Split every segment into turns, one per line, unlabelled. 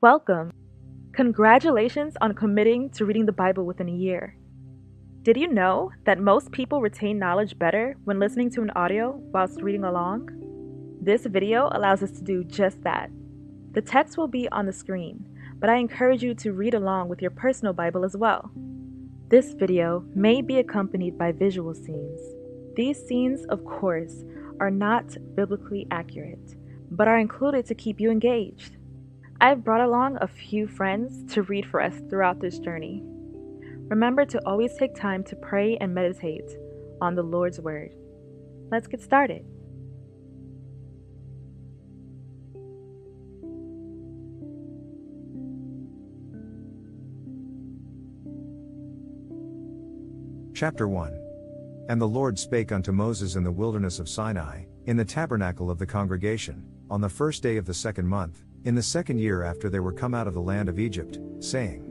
Welcome. Congratulations on committing to reading the Bible within a year. Did you know that most people retain knowledge better when listening to an audio whilst reading along? This video allows us to do just that. The text will be on the screen, but I encourage you to read along with your personal Bible as well. This video may be accompanied by visual scenes. These scenes, of course, are not biblically accurate, but are included to keep you engaged. I've brought along a few friends to read for us throughout this journey. Remember to always take time to pray and meditate on the Lord's Word. Let's get started.
Chapter 1. And the Lord spake unto Moses in the wilderness of Sinai, in the tabernacle of the congregation, on the first day of the second month, in the second year after they were come out of the land of Egypt, saying,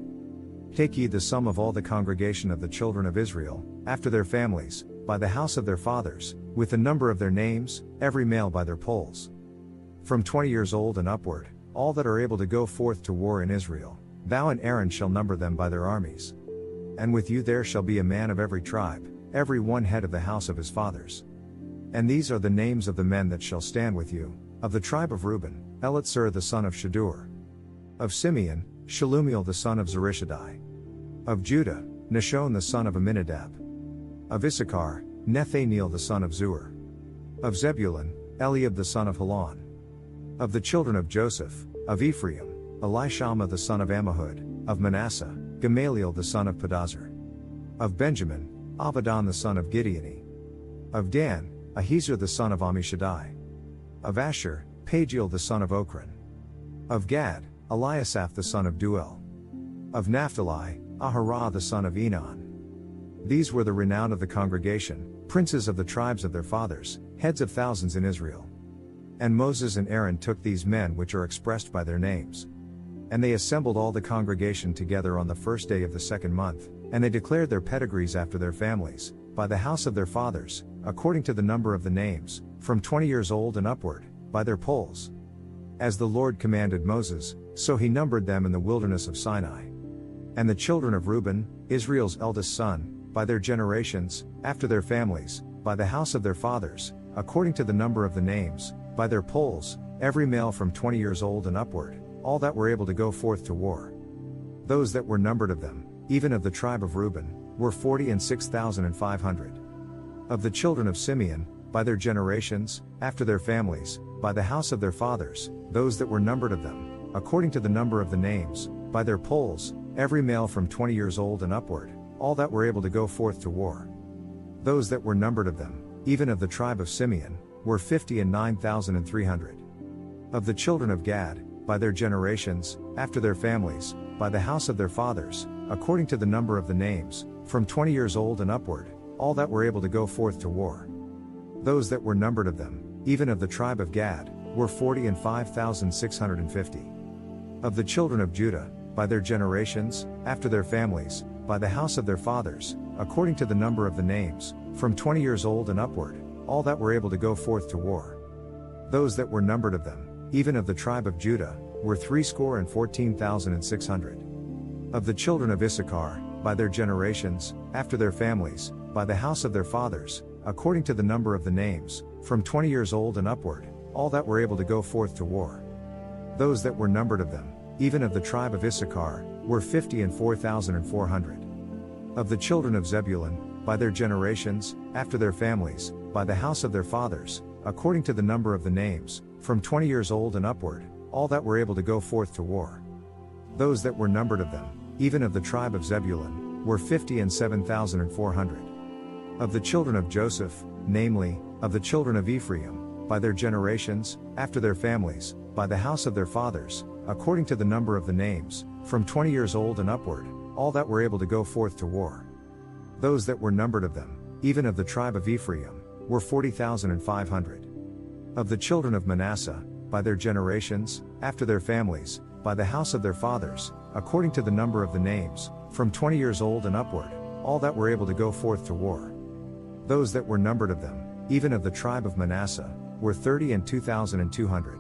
Take ye the sum of all the congregation of the children of Israel, after their families, by the house of their fathers, with the number of their names, every male by their polls. From 20 years old and upward, all that are able to go forth to war in Israel, thou and Aaron shall number them by their armies. And with you there shall be a man of every tribe, every one head of the house of his fathers. And these are the names of the men that shall stand with you: of the tribe of Reuben, Elitzur the son of Shadur; of Simeon, Shalumiel the son of Zurishaddai; of Judah, Nashon the son of Amminadab; of Issachar, Nethaneel the son of Zuar; of Zebulun, Eliab the son of Helon; of the children of Joseph, of Ephraim, Elishama the son of Ammihud; of Manasseh, Gamaliel the son of Pedazur; of Benjamin, Abidan the son of Gideoni; of Dan, Ahiezer the son of Ammishaddai; of Asher, Pagiel the son of Ochran; of Gad, Eliasaph the son of Duel; of Naphtali, Aharah the son of Enon. These were the renown of the congregation, princes of the tribes of their fathers, heads of thousands in Israel. And Moses and Aaron took these men which are expressed by their names. And they assembled all the congregation together on the first day of the second month, and they declared their pedigrees after their families, by the house of their fathers, according to the number of the names, from 20 years old and upward, by their polls. As the Lord commanded Moses, so he numbered them in the wilderness of Sinai. And the children of Reuben, Israel's eldest son, by their generations, after their families, by the house of their fathers, according to the number of the names, by their polls, every male from 20 years old and upward, all that were able to go forth to war. Those that were numbered of them, even of the tribe of Reuben, were 46,500. Of the children of Simeon, by their generations, after their families, by the house of their fathers, those that were numbered of them, according to the number of the names, by their polls, every male from 20 years old and upward, all that were able to go forth to war. Those that were numbered of them, even of the tribe of Simeon, were 59,300. Of the children of Gad, by their generations, after their families, by the house of their fathers, according to the number of the names, from 20 years old and upward, all that were able to go forth to war. Those that were numbered of them, even of the tribe of Gad, were 45,650. Of the children of Judah, by their generations, after their families, by the house of their fathers, according to the number of the names, from 20 years old and upward, all that were able to go forth to war. Those that were numbered of them, even of the tribe of Judah, were 314,600. Of the children of Issachar, by their generations, after their families, by the house of their fathers, according to the number of the names, from 20 years old and upward, all that were able to go forth to war. Those that were numbered of them, even of the tribe of Issachar, were 54,400. Of the children of Zebulun, by their generations, after their families, by the house of their fathers, according to the number of the names, from 20 years old and upward, all that were able to go forth to war. Those that were numbered of them, even of the tribe of Zebulun, were 57,400. Of the children of Joseph, namely, of the children of Ephraim, by their generations, after their families, by the house of their fathers, according to the number of the names, from 20 years old and upward, all that were able to go forth to war. Those that were numbered of them, even of the tribe of Ephraim, were 40,500. Of the children of Manasseh, by their generations, after their families, by the house of their fathers, according to the number of the names, from 20 years old and upward, all that were able to go forth to war. Those that were numbered of them, even of the tribe of Manasseh, were 32,200.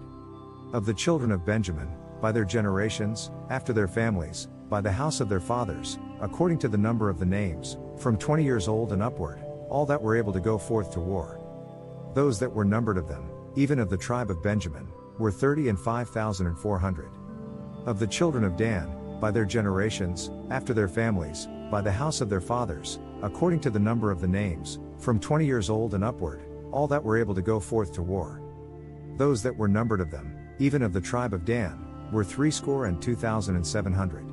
Of the children of Benjamin, by their generations, after their families, by the house of their fathers, according to the number of the names, from 20 years old and upward, all that were able to go forth to war. Those that were numbered of them, even of the tribe of Benjamin, were 30,005,400. Of the children of Dan, by their generations, after their families, by the house of their fathers, according to the number of the names, from 20 years old and upward, all that were able to go forth to war. Those that were numbered of them, even of the tribe of Dan, were 62,700.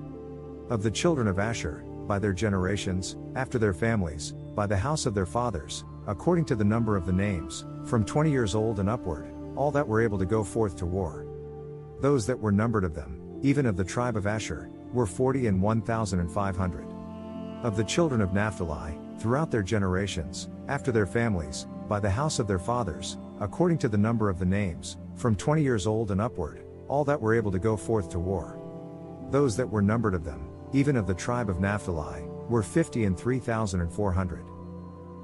Of the children of Asher, by their generations, after their families, by the house of their fathers, according to the number of the names, from 20 years old and upward, all that were able to go forth to war. Those that were numbered of them, even of the tribe of Asher, were 41,500. Of the children of Naphtali, throughout their generations, after their families, by the house of their fathers, according to the number of the names, from 20 years old and upward, all that were able to go forth to war. Those that were numbered of them, even of the tribe of Naphtali, were 53,400.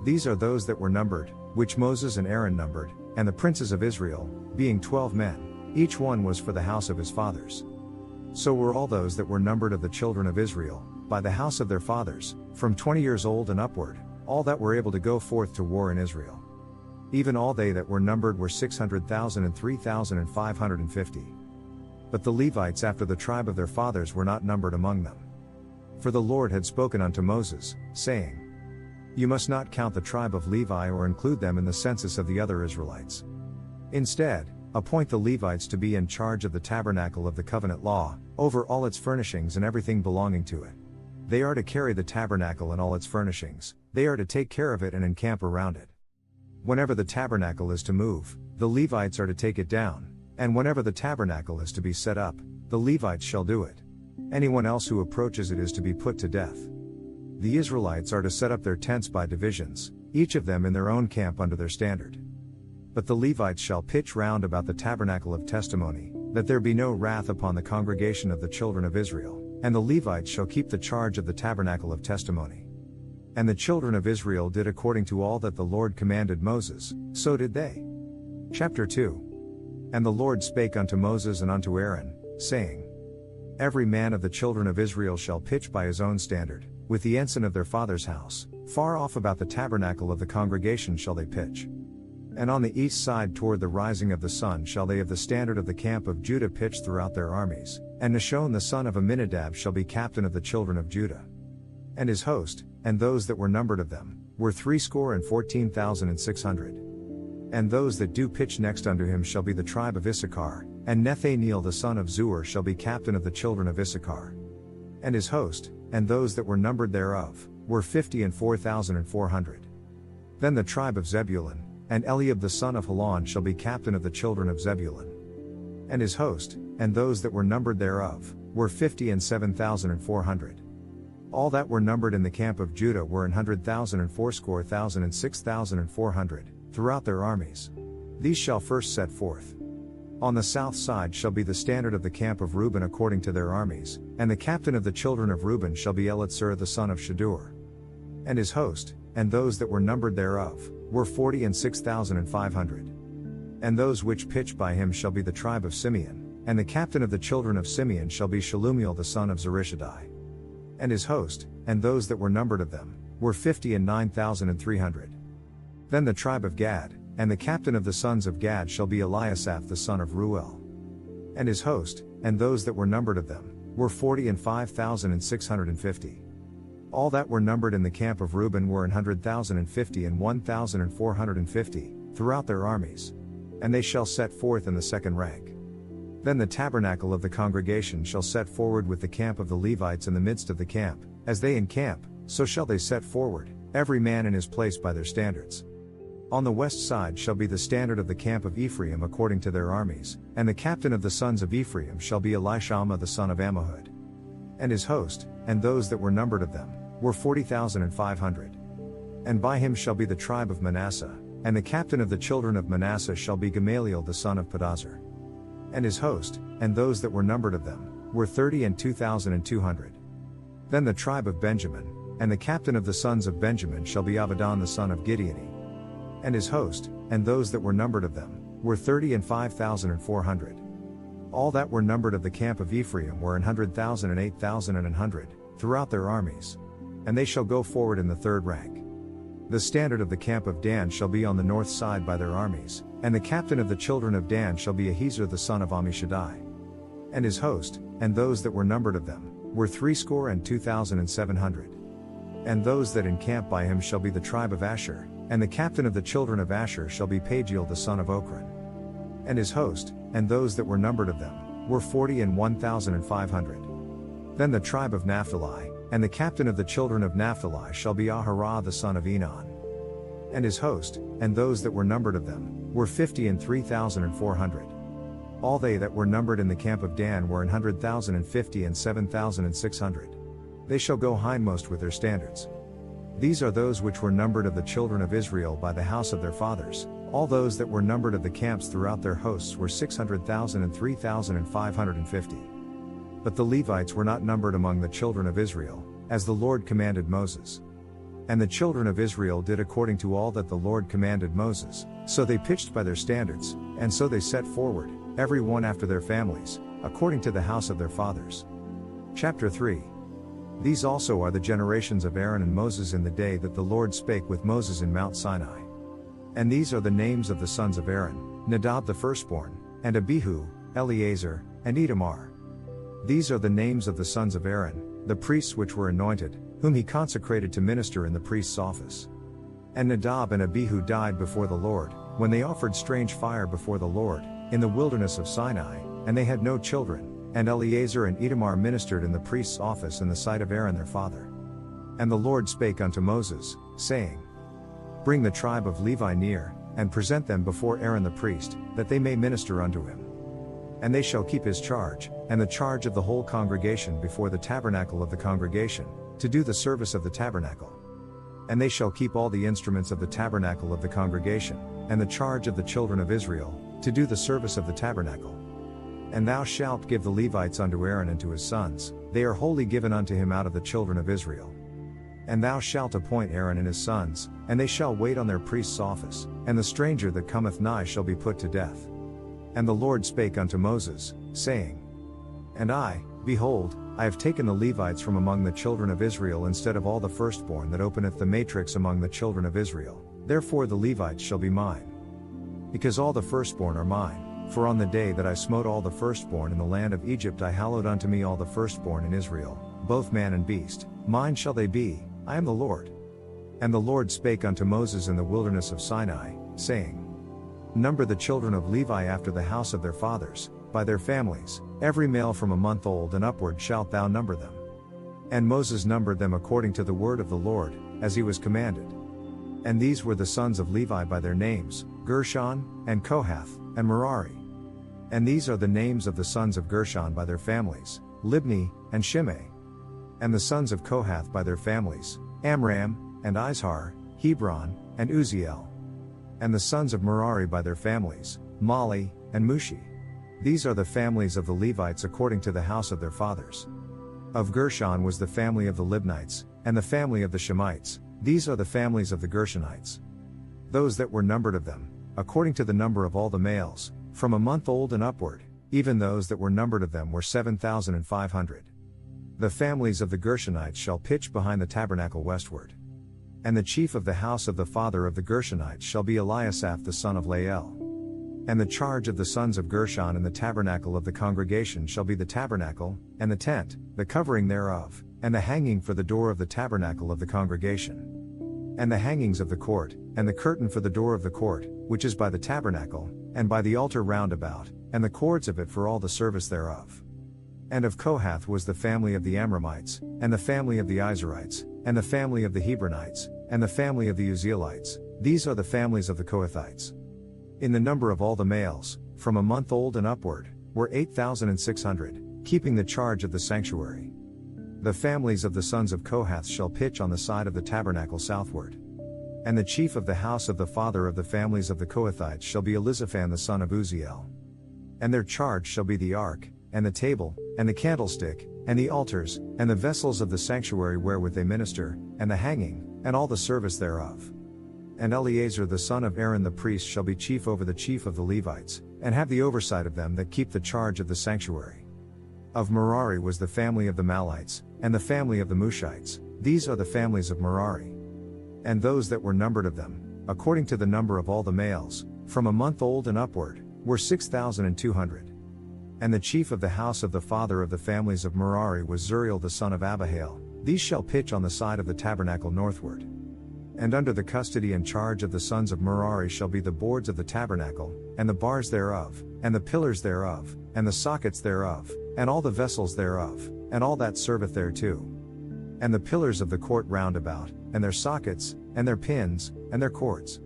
These are those that were numbered, which Moses and Aaron numbered, and the princes of Israel, being 12 men, each one was for the house of his fathers. So were all those that were numbered of the children of Israel, by the house of their fathers, from 20 years old and upward, all that were able to go forth to war in Israel. Even all they that were numbered were 600,000 and 3,550. But the Levites after the tribe of their fathers were not numbered among them. For the Lord had spoken unto Moses, saying, You must not count the tribe of Levi or include them in the census of the other Israelites. Instead, appoint the Levites to be in charge of the tabernacle of the covenant law, over all its furnishings and everything belonging to it. They are to carry the tabernacle and all its furnishings, they are to take care of it and encamp around it. Whenever the tabernacle is to move, the Levites are to take it down, and whenever the tabernacle is to be set up, the Levites shall do it. Anyone else who approaches it is to be put to death. The Israelites are to set up their tents by divisions, each of them in their own camp under their standard. But the Levites shall pitch round about the tabernacle of testimony, that there be no wrath upon the congregation of the children of Israel, and the Levites shall keep the charge of the tabernacle of testimony. And the children of Israel did according to all that the Lord commanded Moses, so did they. Chapter 2. And the Lord spake unto Moses and unto Aaron, saying, Every man of the children of Israel shall pitch by his own standard, with the ensign of their father's house, far off about the tabernacle of the congregation shall they pitch. And on the east side toward the rising of the sun shall they of the standard of the camp of Judah pitch throughout their armies, and Nahshon the son of Amminadab shall be captain of the children of Judah. And his host, and those that were numbered of them, were 314,600. And those that do pitch next unto him shall be the tribe of Issachar, and Nethaneel the son of Zuar shall be captain of the children of Issachar. And his host, and those that were numbered thereof, were 54,400. Then the tribe of Zebulun, and Eliab the son of Helon shall be captain of the children of Zebulun. And his host, and those that were numbered thereof, were 57,400. All that were numbered in the camp of Judah were 100,000 and 80,000 and 6,400, throughout their armies. These shall first set forth. On the south side shall be the standard of the camp of Reuben according to their armies, and the captain of the children of Reuben shall be Elitzur the son of Shadur. And his host, and those that were numbered thereof, were 46,500. And those which pitch by him shall be the tribe of Simeon, and the captain of the children of Simeon shall be Shalumiel the son of Zurishaddai. And his host, and those that were numbered of them, were 59,300. Then the tribe of Gad, and the captain of the sons of Gad shall be Eliasaph the son of Ruel. And his host, and those that were numbered of them, were 45,650. All that were numbered in the camp of Reuben were 100,050 and 1,450, throughout their armies. And they shall set forth in the second rank. Then the tabernacle of the congregation shall set forward with the camp of the Levites in the midst of the camp, as they encamp, so shall they set forward, every man in his place by their standards. On the west side shall be the standard of the camp of Ephraim according to their armies, and the captain of the sons of Ephraim shall be Elishama the son of Ammihud. And his host, and those that were numbered of them, were 40,500. And by him shall be the tribe of Manasseh, and the captain of the children of Manasseh shall be Gamaliel the son of Pedazur. And his host, and those that were numbered of them, were 32,200. Then the tribe of Benjamin, and the captain of the sons of Benjamin shall be Abidan the son of Gideoni. And his host, and those that were numbered of them, were 35,400. All that were numbered of the camp of Ephraim were 100,000 and 8,000 and 100, throughout their armies. And they shall go forward in the third rank. The standard of the camp of Dan shall be on the north side by their armies, and the captain of the children of Dan shall be Ahiezer the son of Ammishaddai. And his host, and those that were numbered of them, were 62,700. And those that encamp by him shall be the tribe of Asher, and the captain of the children of Asher shall be Pagiel the son of Ochran. And his host, and those that were numbered of them, were 41,500. Then the tribe of Naphtali, and the captain of the children of Naphtali shall be Aharah the son of Enon. And his host, and those that were numbered of them, were 53,400. All they that were numbered in the camp of Dan were 100,050 and 7,600. They shall go hindmost with their standards. These are those which were numbered of the children of Israel by the house of their fathers. All those that were numbered of the camps throughout their hosts were 600,000 and 3,550. But the Levites were not numbered among the children of Israel, as the Lord commanded Moses. And the children of Israel did according to all that the Lord commanded Moses, so they pitched by their standards, and so they set forward, every one after their families, according to the house of their fathers. Chapter 3. These also are the generations of Aaron and Moses in the day that the Lord spake with Moses in Mount Sinai. And these are the names of the sons of Aaron, Nadab the firstborn, and Abihu, Eleazar, and Itamar. These are the names of the sons of Aaron, the priests which were anointed, whom he consecrated to minister in the priest's office. And Nadab and Abihu died before the Lord, when they offered strange fire before the Lord, in the wilderness of Sinai, and they had no children, and Eleazar and Itamar ministered in the priest's office in the sight of Aaron their father. And the Lord spake unto Moses, saying, Bring the tribe of Levi near, and present them before Aaron the priest, that they may minister unto him. And they shall keep his charge, and the charge of the whole congregation before the tabernacle of the congregation, to do the service of the tabernacle. And they shall keep all the instruments of the tabernacle of the congregation, and the charge of the children of Israel, to do the service of the tabernacle. And thou shalt give the Levites unto Aaron and to his sons, they are wholly given unto him out of the children of Israel. And thou shalt appoint Aaron and his sons, and they shall wait on their priest's office, and the stranger that cometh nigh shall be put to death. And the Lord spake unto Moses, saying, And I, behold, I have taken the Levites from among the children of Israel instead of all the firstborn that openeth the matrix among the children of Israel, therefore the Levites shall be mine. Because all the firstborn are mine, for on the day that I smote all the firstborn in the land of Egypt I hallowed unto me all the firstborn in Israel, both man and beast, mine shall they be, I am the Lord. And the Lord spake unto Moses in the wilderness of Sinai, saying, Number the children of Levi after the house of their fathers, by their families, every male from a month old and upward shalt thou number them. And Moses numbered them according to the word of the Lord, as he was commanded. And these were the sons of Levi by their names, Gershon, and Kohath, and Merari. And these are the names of the sons of Gershon by their families, Libni, and Shimei. And the sons of Kohath by their families, Amram, and Izhar, Hebron, and Uzziel. And the sons of Merari by their families, Mali, and Mushi. These are the families of the Levites according to the house of their fathers. Of Gershon was the family of the Libnites, and the family of the Shemites, these are the families of the Gershonites. Those that were numbered of them, according to the number of all the males, from a month old and upward, even those that were numbered of them were 7,500. The families of the Gershonites shall pitch behind the tabernacle westward. And the chief of the house of the father of the Gershonites shall be Eliasaph the son of Lael. And the charge of the sons of Gershon in the tabernacle of the congregation shall be the tabernacle, and the tent, the covering thereof, and the hanging for the door of the tabernacle of the congregation. And the hangings of the court, and the curtain for the door of the court, which is by the tabernacle, and by the altar round about, and the cords of it for all the service thereof. And of Kohath was the family of the Amramites, and the family of the Izharites, and the family of the Hebronites, and the family of the Uzzielites, these are the families of the Kohathites. In the number of all the males, from a month old and upward, were 8,600, keeping the charge of the sanctuary. The families of the sons of Kohath shall pitch on the side of the tabernacle southward. And the chief of the house of the father of the families of the Kohathites shall be Elizaphan the son of Uzziel. And their charge shall be the ark, and the table, and the candlestick, and the altars, and the vessels of the sanctuary wherewith they minister, and the hanging, and all the service thereof. And Eleazar the son of Aaron the priest shall be chief over the chief of the Levites, and have the oversight of them that keep the charge of the sanctuary. Of Merari was the family of the Malites, and the family of the Mushites. These are the families of Merari. And those that were numbered of them, according to the number of all the males, from a month old and upward, were 6,200. And the chief of the house of the father of the families of Merari was Zuriel the son of Abihail. These shall pitch on the side of the tabernacle northward. And under the custody and charge of the sons of Merari shall be the boards of the tabernacle, and the bars thereof, and the pillars thereof, and the sockets thereof, and all the vessels thereof, and all that serveth thereto. And the pillars of the court round about, and their sockets, and their pins, and their cords.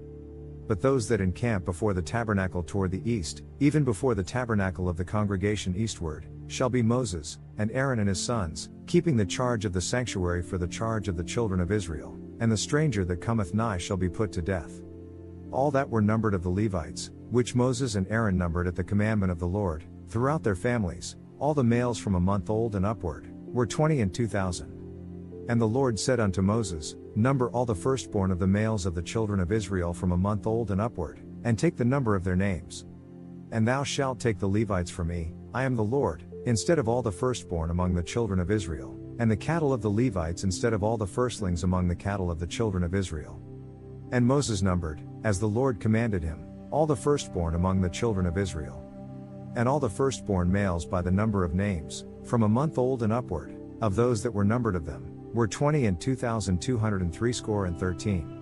But those that encamp before the tabernacle toward the east, even before the tabernacle of the congregation eastward, shall be Moses, and Aaron and his sons, keeping the charge of the sanctuary for the charge of the children of Israel, and the stranger that cometh nigh shall be put to death. All that were numbered of the Levites, which Moses and Aaron numbered at the commandment of the Lord, throughout their families, all the males from a month old and upward, were 22,000. And the Lord said unto Moses, Number all the firstborn of the males of the children of Israel from a month old and upward, and take the number of their names. And thou shalt take the Levites for me, I am the Lord, instead of all the firstborn among the children of Israel, and the cattle of the Levites instead of all the firstlings among the cattle of the children of Israel. And Moses numbered, as the Lord commanded him, all the firstborn among the children of Israel. And all the firstborn males by the number of names, from a month old and upward, of those that were numbered of them, were 22,213.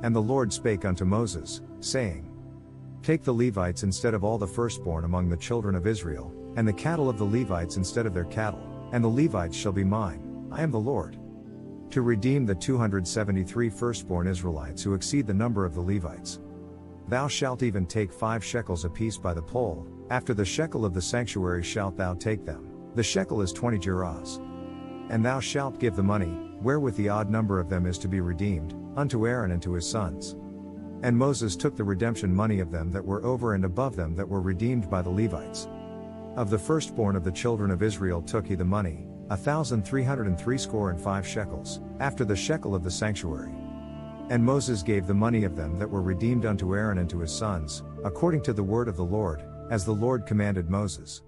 And the Lord spake unto Moses, saying, Take the Levites instead of all the firstborn among the children of Israel, and the cattle of the Levites instead of their cattle, and the Levites shall be mine, I am the Lord. To redeem the 273 firstborn Israelites who exceed the number of the Levites. Thou shalt even take 5 shekels apiece by the poll, after the shekel of the sanctuary shalt thou take them, the shekel is 20 gerahs. And thou shalt give the money, wherewith the odd number of them is to be redeemed, unto Aaron and to his sons. And Moses took the redemption money of them that were over and above them that were redeemed by the Levites. Of the firstborn of the children of Israel took he the money, 1,365 shekels, after the shekel of the sanctuary. And Moses gave the money of them that were redeemed unto Aaron and to his sons, according to the word of the Lord, as the Lord commanded Moses.